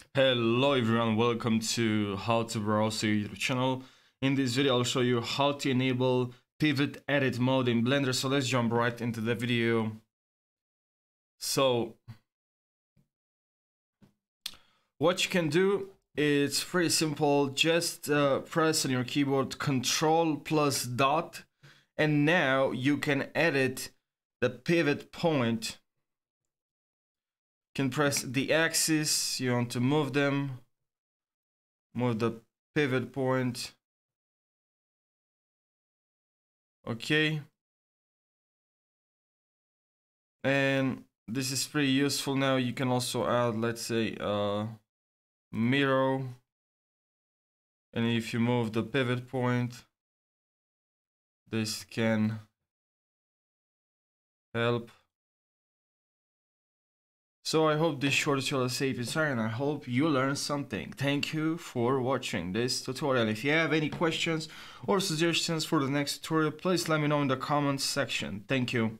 Hello everyone, welcome to How to Browse YouTube channel. In this video I'll show you how to enable pivot edit mode in Blender. So let's jump right into the video. So what you can do, it's pretty simple. Just press on your keyboard Control plus dot, and now you can edit the pivot point. You can press the axis, you want to move them, move the pivot point. Okay, and this is pretty useful. Now you can also add, let's say, a mirror, and if you move the pivot point, this can help. So I hope this short tutorial is safe inside, and I hope you learned something. Thank you for watching this tutorial. If you have any questions or suggestions for the next tutorial, please let me know in the comments section. Thank you.